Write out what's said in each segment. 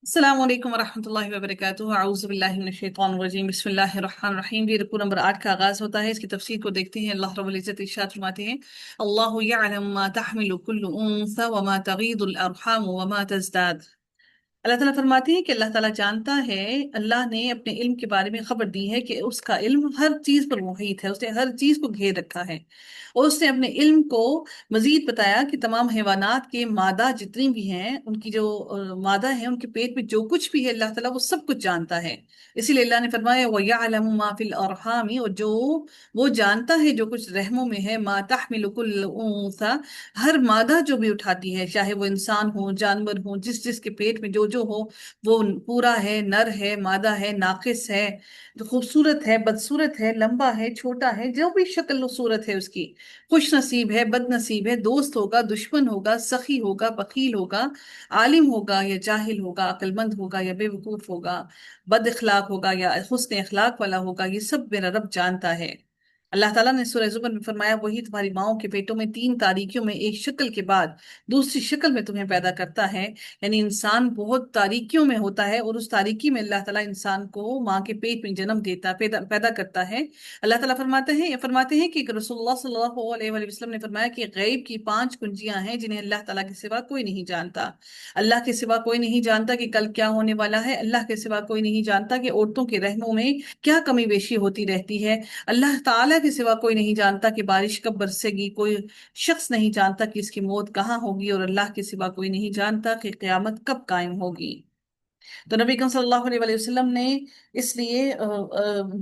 السلام علیکم ورحمۃ اللہ وبرکاتہ، اعوذ باللہ من الشیطان الرجیم، بسم اللہ الرحمن الرحیم۔ یہ رکوع نمبر 8 کا آغاز ہوتا ہے۔ اس کی تفسیر کو دیکھتے ہیں۔ اللہ رب العزت ارشاد فرماتے ہیں: اللہ یعلم ما تحمل كل انثى وما تغیض الارحام وما تزداد۔ اللہ تعالیٰ فرماتے ہیں کہ اللہ تعالیٰ جانتا ہے، اللہ نے اپنے علم کے بارے میں خبر دی ہے کہ اس کا علم ہر چیز پر محیط ہے، اس نے ہر چیز کو گھیر رکھا ہے۔ اور اس نے اپنے علم کو مزید بتایا کہ تمام حیوانات کے مادہ جتنی بھی ہیں، ان کی جو مادہ ہے، ان کے پیٹ میں جو کچھ بھی ہے، اللہ تعالیٰ وہ سب کچھ جانتا ہے۔ اسی لیے اللہ نے فرمایا وَيَعْلَمُ مَا فِي الْأَرْحَامِ، اور جو وہ جانتا ہے جو کچھ رحموں میں ہے، مَا تَحْمِلُ كُلُّ أُنثَىٰ، ہر مادہ جو بھی اٹھاتی ہے، چاہے وہ انسان ہو، جانور ہو، جس جس کے پیٹ میں جو ہو، وہ پورا ہے، نر ہے، مادہ ہے، ناقص ہے، خوبصورت ہے، بدصورت ہے، لمبا ہے، چھوٹا ہے، جو بھی شکل و صورت ہے اس کی، خوش نصیب ہے، بد نصیب ہے، دوست ہوگا، دشمن ہوگا، سخی ہوگا، بخیل ہوگا، عالم ہوگا یا جاہل ہوگا، عقل مند ہوگا یا بے وقوف ہوگا، بد اخلاق ہوگا یا حسن اخلاق والا ہوگا، یہ سب میرا رب جانتا ہے۔ اللہ تعالیٰ نے سورہ زمر میں فرمایا وہی تمہاری ماؤں کے پیٹوں میں 3 تاریکیوں میں ایک شکل کے بعد دوسری شکل میں تمہیں پیدا کرتا ہے۔ یعنی انسان بہت تاریکیوں میں ہوتا ہے، اور اس تاریکی میں اللہ تعالیٰ انسان کو ماں کے پیٹ میں جنم دیتا، پیدا کرتا ہے۔ اللہ تعالیٰ فرماتے ہیں کہ رسول اللہ صلی اللہ علیہ وآلہ وسلم نے فرمایا کہ غیب کی 5 کنجیاں ہیں جنہیں اللہ تعالیٰ کے سوا کوئی نہیں جانتا۔ اللہ کے سوا کوئی نہیں جانتا کہ کل کیا ہونے والا ہے، اللہ کے سوا کوئی نہیں جانتا کہ عورتوں کے رحموں میں کیا کمی بیشی ہوتی رہتی ہے، اللہ تعالیٰ کے سوا کوئی نہیں جانتا کہ بارش کب برسے گی، کوئی شخص نہیں جانتا کہ اس کی موت کہاں ہوگی، اور اللہ کے سوا کوئی نہیں جانتا کہ قیامت کب قائم ہوگی۔ تو نبی اکرم صلی اللہ علیہ وآلہ وسلم نے اس لیے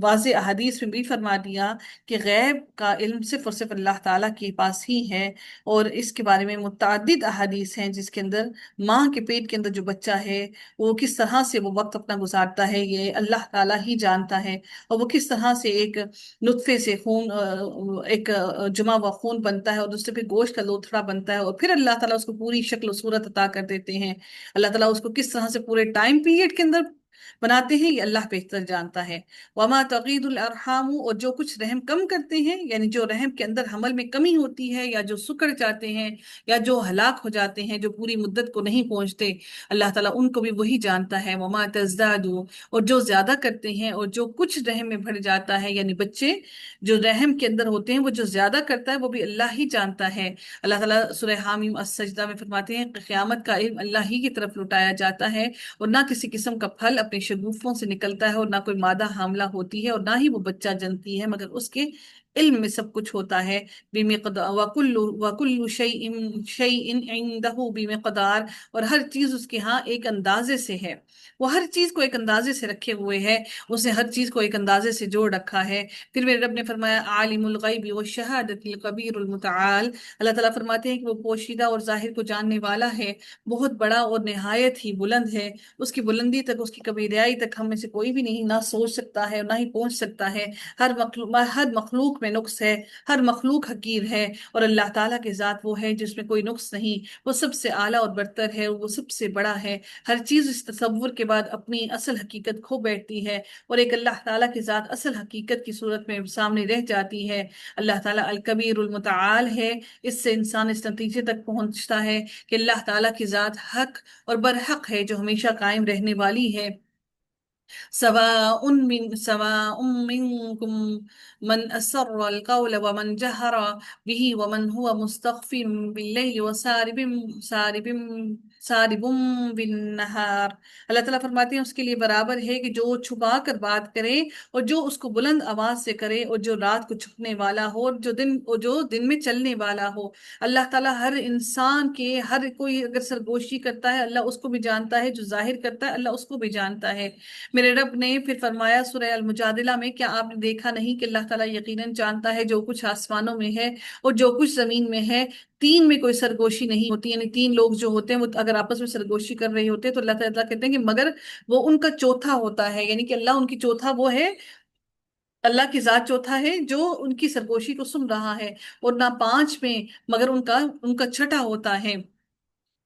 واضح احادیث میں بھی فرما دیا کہ غیب کا علم صرف اور صرف اللہ تعالیٰ کے پاس ہی ہے، اور اس کے بارے میں متعدد احادیث ہیں جس کے اندر ماں کے پیٹ کے اندر جو بچہ ہے وہ کس طرح سے وہ وقت اپنا گزارتا ہے، یہ اللہ تعالیٰ ہی جانتا ہے، اور وہ کس طرح سے ایک نطفے سے خون ایک جمع ہوا خون بنتا ہے، اور دوسرے پہ گوشت کا لوتھڑا بنتا ہے، اور پھر اللہ تعالیٰ اس کو پوری شکل و صورت عطا کر دیتے ہیں۔ اللہ تعالیٰ اس کو کس طرح سے پورے ٹائم پیریڈ کے اندر بناتے ہیں، یہ اللہ بہتر جانتا ہے۔ وما تغید الارحام، اور جو کچھ رحم کم کرتے ہیں، یعنی جو رحم کے اندر حمل میں کمی ہوتی ہے، یا جو سکڑ جاتے ہیں، یا جو ہلاک ہو جاتے ہیں، جو پوری مدت کو نہیں پہنچتے، اللہ تعالیٰ ان کو بھی وہی جانتا ہے۔ وما تزداد، اور جو زیادہ کرتے ہیں، اور جو کچھ رحم میں بڑھ جاتا ہے، یعنی بچے جو رحم کے اندر ہوتے ہیں وہ جو زیادہ کرتا ہے وہ بھی اللہ ہی جانتا ہے۔ اللہ تعالیٰ سورہ حامیم السجدہ میں فرماتے ہیں کہ قیامت کا علم اللہ ہی کی طرف لوٹایا جاتا ہے، اور نہ کسی قسم کا پھل اپنے شگوفوں سے نکلتا ہے، اور نہ کوئی مادہ حاملہ ہوتی ہے، اور نہ ہی وہ بچہ جنتی ہے، مگر اس کے علم میں سب کچھ ہوتا ہے۔ بمقدار وکل شیء عنده بمقدار، اور ہر چیز اس کے ہاں ایک اندازے سے ہے، وہ ہر چیز کو ایک اندازے سے رکھے ہوئے ہے، اس نے ہر چیز کو ایک اندازے سے جوڑ رکھا ہے۔ پھر میرے رب نے فرمایا عالم الغیب والشہادۃ الکبیر المتعال، اللہ تعالیٰ فرماتے ہیں کہ وہ پوشیدہ اور ظاہر کو جاننے والا ہے، بہت بڑا اور نہایت ہی بلند ہے، اس کی بلندی تک، اس کی کبریائی تک ہم میں سے کوئی بھی نہیں نہ سوچ سکتا ہے اور نہ ہی پہنچ سکتا ہے۔ ہر مخلوق میں نقص ہے، ہر مخلوق حقیر ہے، اور اللہ تعالیٰ کے ذات وہ ہے جس میں کوئی نقص نہیں، وہ سب سے اعلیٰ اور برتر ہے، وہ سب سے بڑا ہے۔ ہر چیز اس تصور کے بعد اپنی اصل حقیقت کھو بیٹھتی ہے، اور ایک اللہ تعالیٰ کی ذات اصل حقیقت کی صورت میں سامنے رہ جاتی ہے۔ اللہ تعالیٰ الکبیر المتعال ہے۔ اس سے انسان اس نتیجے تک پہنچتا ہے کہ اللہ تعالیٰ کی ذات حق اور برحق ہے، جو ہمیشہ قائم رہنے والی ہے۔ سواء منكم من أسر القول ومن جهر به ومن هو مستخف بالليل سارب بالنهار۔ اللہ تعالیٰ فرماتے ہیں اس کے لیے برابر ہے کہ جو چھپا کر بات کرے، اور جو اس کو بلند آواز سے کرے، اور جو رات کو چھپنے والا ہو، اور جو دن میں چلنے والا ہو۔ اللہ تعالیٰ ہر انسان کے، ہر کوئی اگر سرگوشی کرتا ہے اللہ اس کو بھی جانتا ہے، جو ظاہر کرتا ہے اللہ اس کو بھی جانتا ہے۔ میرے رب نے پھر فرمایا سورہ المجادلہ میں، کیا آپ نے دیکھا نہیں کہ اللہ تعالیٰ یقیناً جانتا ہے جو کچھ آسمانوں میں ہے اور جو کچھ زمین میں ہے، 3 میں کوئی سرگوشی نہیں ہوتی، یعنی 3 لوگ جو ہوتے ہیں وہ اگر آپس میں سرگوشی کر رہے ہوتے ہیں تو اللہ تعالیٰ کہتے ہیں کہ مگر وہ ان کا چوتھا ہوتا ہے، یعنی کہ اللہ ان کی چوتھا وہ ہے، اللہ کی ذات چوتھا ہے جو ان کی سرگوشی کو سن رہا ہے، اور نہ 5 میں مگر ان کا چھٹا ہوتا ہے۔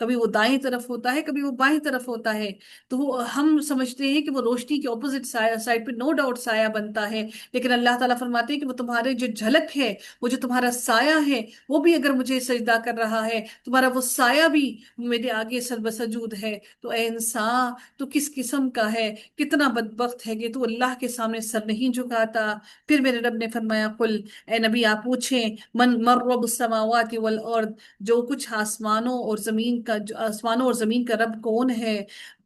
کبھی وہ دائیں طرف ہوتا ہے، کبھی وہ بائیں طرف ہوتا ہے۔ تو ہم سمجھتے ہیں کہ وہ روشنی کے اپوزٹ سائڈ پہ نو ڈاؤٹ سایہ بنتا ہے، لیکن اللہ تعالیٰ فرماتے ہیں کہ وہ تمہارے جو جھلک ہے، وہ جو تمہارا سایہ ہے، وہ بھی اگر مجھے سجدہ کر رہا ہے، تمہارا وہ سایہ بھی میرے آگے سر بسجود ہے۔ تو اے انسان، تو کس قسم کا ہے، کتنا بدبخت ہے کہ تو اللہ کے سامنے سر نہیں جھکاتا۔ پھر میرے رب نے فرمایا قل، اے نبی آپ پوچھیں، من رب السماوات والارض، جو کچھ آسمانوں اور زمین کا، جو آسمانوں اور زمین کا رب کون ہے؟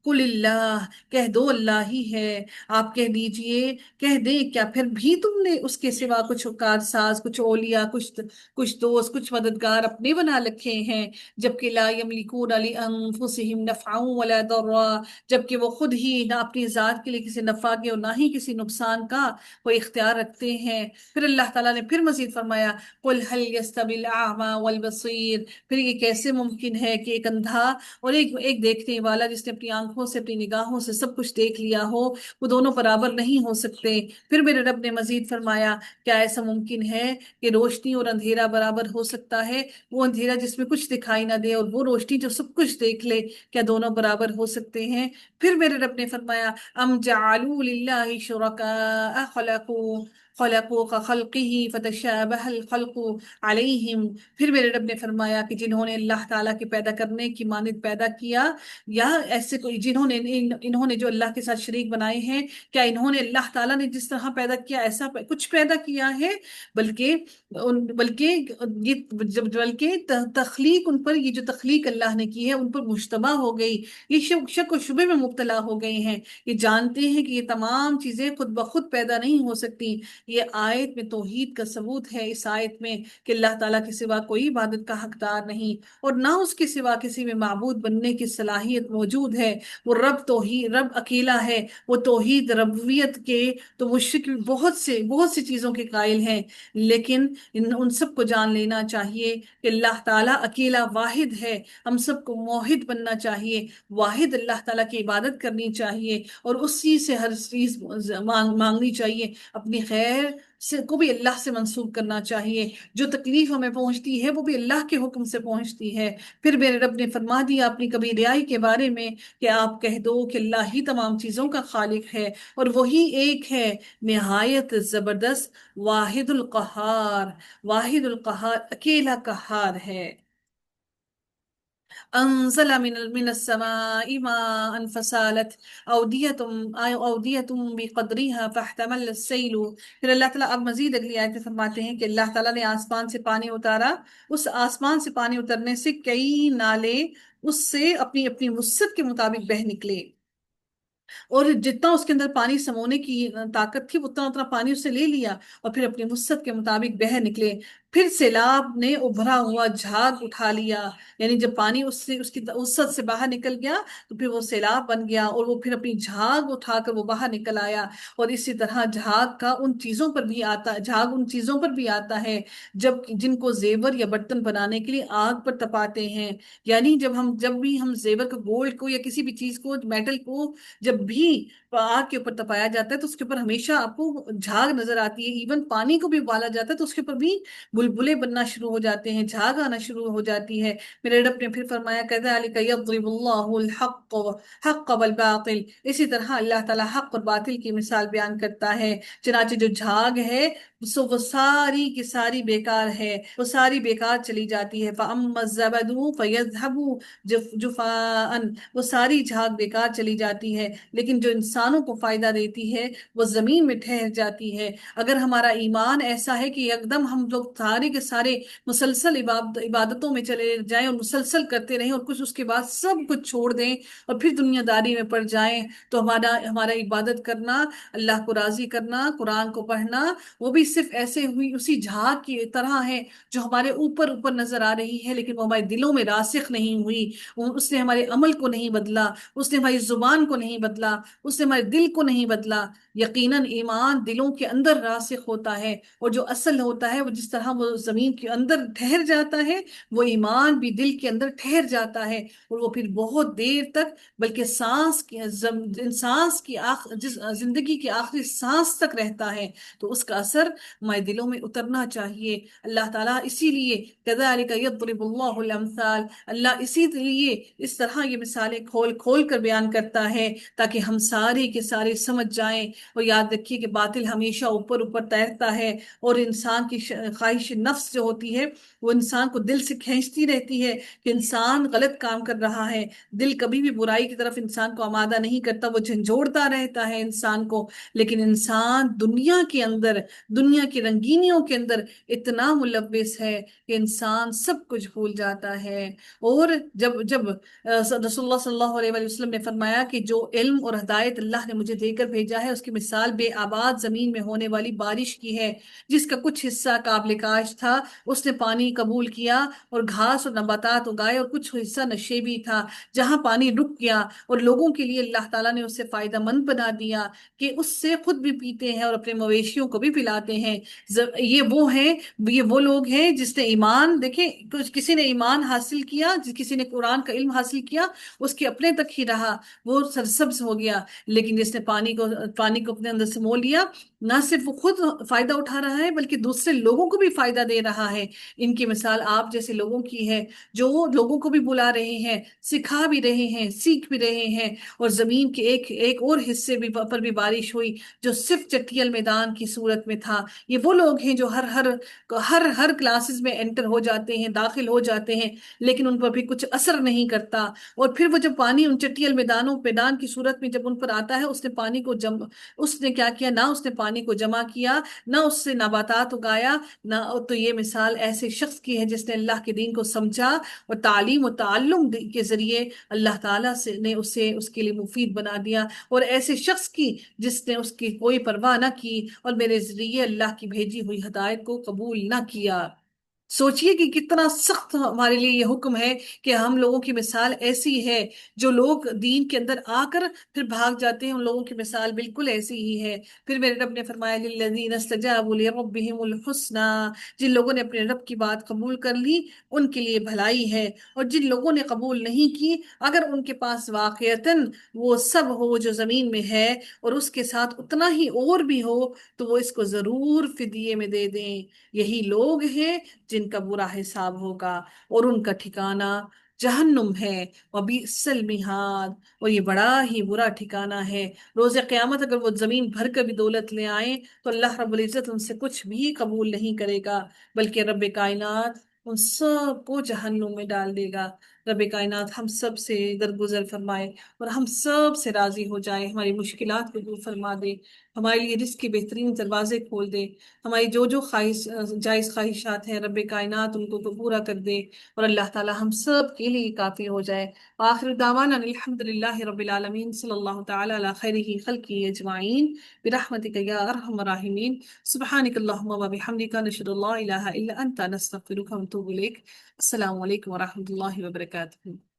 قل اللہ، کہہ دو اللہ ہی ہے۔ آپ کہہ دیجئے، کہہ دیں کیا پھر بھی تم نے اس کے سوا کچھ کارساز، کچھ اولیاء، کچھ دوست، کچھ مددگار اپنے بنا رکھے ہیں، جبکہ لا یملکون لانفسہم نفعا ولا ضرا، جبکہ وہ خود ہی نہ اپنی ذات کے لیے کسی نفع کے اور نہ ہی کسی نقصان کا وہ اختیار رکھتے ہیں۔ پھر اللہ تعالیٰ نے پھر مزید فرمایا قل هل يستوي الاعمى والبصير، پھر یہ کیسے ممکن ہے کہ ایک اندھا اور ایک دیکھنے والا جس نے اپنی آنکھوں سے، اپنی نگاہوں سے سب کچھ دیکھ لیا ہو، وہ دونوں برابر نہیں ہو سکتے۔ پھر میرے رب نے مزید فرمایا کیا ایسا ممکن ہے کہ روشنی اور اندھیرا برابر ہو سکتا ہے؟ وہ اندھیرا جس میں کچھ دکھائی نہ دے اور وہ روشنی جو سب کچھ دیکھ لے، کیا دونوں برابر ہو سکتے ہیں؟ پھر میرے رب نے فرمایا ام جعلوا للہ شرکاء خلقوا كخلقه فتشابه الخلق علیہم، پھر میرے رب نے فرمایا کہ جنہوں نے اللہ تعالیٰ کے پیدا کرنے کی مانند پیدا کیا، یا ایسے کوئی جنہوں نے انہوں نے جو اللہ کے ساتھ شریک بنائے ہیں، کیا انہوں نے اللہ تعالیٰ نے جس طرح پیدا کیا ایسا کچھ پیدا کیا ہے؟ بلکہ بلکہ تخلیق ان پر، یہ جو تخلیق اللہ نے کی ہے ان پر مشتبہ ہو گئی، یہ شک و شبے میں مبتلا ہو گئے ہیں، یہ جانتے ہیں کہ یہ تمام چیزیں خود بخود پیدا نہیں ہو سکتی۔ یہ آیت میں توحید کا ثبوت ہے، اس آیت میں کہ اللہ تعالیٰ کے سوا کوئی عبادت کا حقدار نہیں، اور نہ اس کے سوا کسی میں معبود بننے کی صلاحیت موجود ہے۔ وہ رب توحید، رب اکیلا ہے، وہ توحید ربوبیت کے تو مشرک بہت سی چیزوں کے قائل ہیں، لیکن ان سب کو جان لینا چاہیے کہ اللہ تعالیٰ اکیلا واحد ہے۔ ہم سب کو موحد بننا چاہیے، واحد اللہ تعالیٰ کی عبادت کرنی چاہیے، اور اسی سے ہر چیز مانگنی چاہیے، اپنی خیر کو بھی اللہ سے منسوب کرنا چاہیے، جو تکلیف ہمیں پہنچتی ہے وہ بھی اللہ کے حکم سے پہنچتی ہے۔ پھر میرے رب نے فرما دیا اپنی کبھی رعائی کے بارے میں کہ آپ کہہ دو کہ اللہ ہی تمام چیزوں کا خالق ہے، اور وہی ایک ہے نہایت زبردست، واحد القہار، واحد القہار، اکیلا قہار ہے۔ انزل من السماء ماء فسالت اودية بقدرها فاحتمل السيل۔ پھر اللہ تعالیٰ اب مزید اگلی آیت میں فرماتے ہیں کہ اللہ تعالیٰ نے آسمان سے پانی اتارا، اس آسمان سے پانی اترنے سے کئی نالے اس سے اپنی اپنی وسعت کے مطابق بہہ نکلے، اور جتنا اس کے اندر پانی سمونے کی طاقت تھی اتنا اتنا پانی اس سے لے لیا، اور پھر اپنی وسعت کے مطابق بہہ نکلے۔ پھر سیلاب نے ابھرا ہوا جھاگ اٹھا لیا، یعنی جب پانی اس کی وسعت سے باہر نکل گیا تو پھر وہ سیلاب بن گیا، اور وہ پھر اپنی جھاگ اٹھا کر وہ باہر نکل آیا۔ اور اسی طرح جھاگ کا ان چیزوں پر بھی آتا، جھاگ ان چیزوں پر بھی آتا ہے جن کو زیور یا برتن بنانے کے لیے آگ پر تپاتے ہیں، یعنی جب بھی ہم زیور کو، گولڈ کو، یا کسی بھی چیز کو، میٹل کو جب بھی آگ کے اوپر تپایا جاتا ہے تو اس کے اوپر ہمیشہ آپ کو جھاگ نظر آتی ہے۔ ایون پانی کو بھی ابالا جاتا ہے تو اس کے اوپر بھی بلبلے بننا شروع ہو جاتے ہیں، جھاگ آنا شروع ہو جاتی ہے۔ میرے رب نے پھر فرمایا كذلك يضرب الله الحق والباطل، اسی طرح اللہ تعالیٰ حق اور باطل کی مثال بیان کرتا ہے۔ چنانچہ جو جھاگ ہے وہ ساری کی ساری بیکار ہے، وہ ساری بیکار چلی جاتی ہے۔ فَأَمَّا الزَّبَدُ فَيَذْهَبُ جُفَاءً، وہ ساری جھاگ بیکار چلی جاتی ہے، لیکن جو انسانوں کو فائدہ دیتی ہے وہ زمین میں ٹھہر جاتی ہے۔ اگر ہمارا ایمان ایسا ہے کہ یکدم ہم لوگ سارے کے سارے مسلسل عبادتوں میں چلے جائیں اور مسلسل کرتے رہیں، اور کچھ اس کے بعد سب کچھ چھوڑ دیں اور پھر دنیا داری میں پڑ جائیں، تو ہمارا عبادت کرنا، اللہ کو راضی کرنا، قرآن کو پڑھنا، وہ بھی صرف ایسے ہوئی اسی جھاگ کی طرح ہے جو ہمارے اوپر اوپر نظر آ رہی ہے، لیکن وہ ہمارے دلوں میں راسخ نہیں ہوئی، اس نے ہمارے عمل کو نہیں بدلا، اس نے ہماری زبان کو نہیں بدلا، اس نے ہمارے دل کو نہیں بدلا۔ یقیناً ایمان دلوں کے اندر راسخ ہوتا ہے، اور جو اصل ہوتا ہے وہ جس طرح وہ زمین کے اندر ٹھہر جاتا ہے، وہ ایمان بھی دل کے اندر ٹھہر جاتا ہے، اور وہ پھر بہت دیر تک، بلکہ سانس کی زندگی کی آخری سانس تک رہتا ہے، تو اس کا اثر ہمارے دلوں میں اترنا چاہیے۔ اللہ تعالیٰ اسی لیے كذلك يضرب الله الامثال، اللہ اسی لیے اس طرح یہ مثالیں کھول کھول کر بیان کرتا ہے تاکہ ہم سارے کے سارے سمجھ جائیں۔ اور یاد رکھیے کہ باطل ہمیشہ اوپر اوپر تیرتا ہے، اور انسان کی خواہش نفس جو ہوتی ہے وہ انسان کو دل سے کھینچتی رہتی ہے کہ انسان غلط کام کر رہا ہے۔ دل کبھی بھی برائی کی طرف انسان کو آمادہ نہیں کرتا، وہ جھنجھوڑتا رہتا ہے انسان کو، لیکن انسان دنیا کے اندر، دنیا کی رنگینیوں کے اندر اتنا ملوث ہے کہ انسان سب کچھ بھول جاتا ہے۔ اور جب جب رسول اللہ صلی اللہ علیہ وسلم نے فرمایا کہ جو علم اور ہدایت اللہ نے مجھے دے کر بھیجا ہے اس کی مثال بے آباد زمین میں ہونے والی بارش کی ہے، جس کا کچھ حصہ قابل کاشت تھا، اس نے پانی قبول کیا اور گھاس اور نباتات اگائے، اور کچھ حصہ نشیبی تھا جہاں پانی رک گیا، اور لوگوں کے لیے اللہ تعالیٰ نے اسے فائدہ مند بنا دیا کہ اس سے خود بھی پیتے ہیں اور اپنے مویشیوں کو بھی پلاتے ہیں۔ یہ وہ لوگ ہیں جس نے ایمان، دیکھیں کسی نے ایمان حاصل کیا، کسی نے قرآن کا علم حاصل کیا، اس کے اپنے تک ہی رہا، وہ سرسبز ہو گیا، لیکن جس نے پانی کو اپنے اندر سمو لیا، نہ صرف وہ خود فائدہ اٹھا رہا ہے بلکہ دوسرے لوگوں کو بھی فائدہ دے رہا ہے۔ ان کی مثال آپ جیسے لوگوں کی ہے جو لوگوں کو بھی بلا رہے ہیں، سکھا بھی رہے ہیں، سیکھ بھی رہے ہیں، اور زمین کے ایک اور حصے پر بھی بارش ہوئی جو صرف چٹیل میدان کی صورت میں تھا۔ یہ وہ لوگ ہیں جو ہر کلاسز میں انٹر ہو جاتے ہیں، داخل ہو جاتے ہیں، لیکن ان پر بھی کچھ اثر نہیں کرتا، اور پھر وہ جب پانی ان چٹیل میدان کی صورت میں جب ان پر آتا ہے، اس نے کیا کیا؟ نہ اس نے پانی کو جمع کیا، نہ اس سے نباتات اگایا، نہ تو یہ مثال ایسے شخص کی ہے جس نے اللہ کے دین کو سمجھا اور تعلیم و تعلم کے ذریعے اللہ تعالیٰ نے اس کے لیے مفید بنا دیا، اور ایسے شخص کی جس نے اس کی کوئی پرواہ نہ کی اور میرے ذریعے اللہ کی بھیجی ہوئی ہدایت کو قبول نہ کیا۔ سوچئے کہ کتنا سخت ہمارے لیے یہ حکم ہے کہ ہم لوگوں کی مثال ایسی ہے، جو لوگ دین کے اندر آ کر پھر بھاگ جاتے ہیں، ان لوگوں کی مثال بالکل ایسی ہی ہے۔ پھر میرے رب نے فرمایا للذین استجابوا لربهم الحسنی، جن لوگوں نے اپنے رب کی بات قبول کر لی ان کے لیے بھلائی ہے، اور جن لوگوں نے قبول نہیں کی، اگر ان کے پاس واقعتاً وہ سب ہو جو زمین میں ہے اور اس کے ساتھ اتنا ہی اور بھی ہو، تو وہ اس کو ضرور فدیے میں دے دیں۔ یہی لوگ ہیں جن کا برا حساب ہوگا، اور ان کا ٹھکانہ جہنم ہے، وبئس المہاد، اور یہ بڑا ہی برا ٹھکانہ ہے۔ روز قیامت اگر وہ زمین بھر کر بھی دولت لے آئیں تو اللہ رب العزت ان سے کچھ بھی قبول نہیں کرے گا، بلکہ رب کائنات ان سب کو جہنم میں ڈال دے گا۔ رب کائنات ہم سب سے درگزر فرمائے اور ہم سب سے راضی ہو جائے، ہماری مشکلات کو دور فرما دے، ہمارے لیے رزق کے بہترین دروازے کھول دے، ہماری جو جائز خواہشات ہیں رب کائنات ان کو پورا کر دے، اور اللہ تعالی ہم سب کے لیے کافی ہو جائے۔ آخر دعوانا الحمد للہ رب العالمین، صلی اللہ تعالی علی خیرہ خلقہ اجمعین، برحمتک یا ارحم الراحمین، سبحانک اللہم و بحمدک، نشہد ان لا الہ الا انت، نستغفرک ونتوب الیک۔ السلام علیکم ورحمۃ اللہ وبرکاتہ۔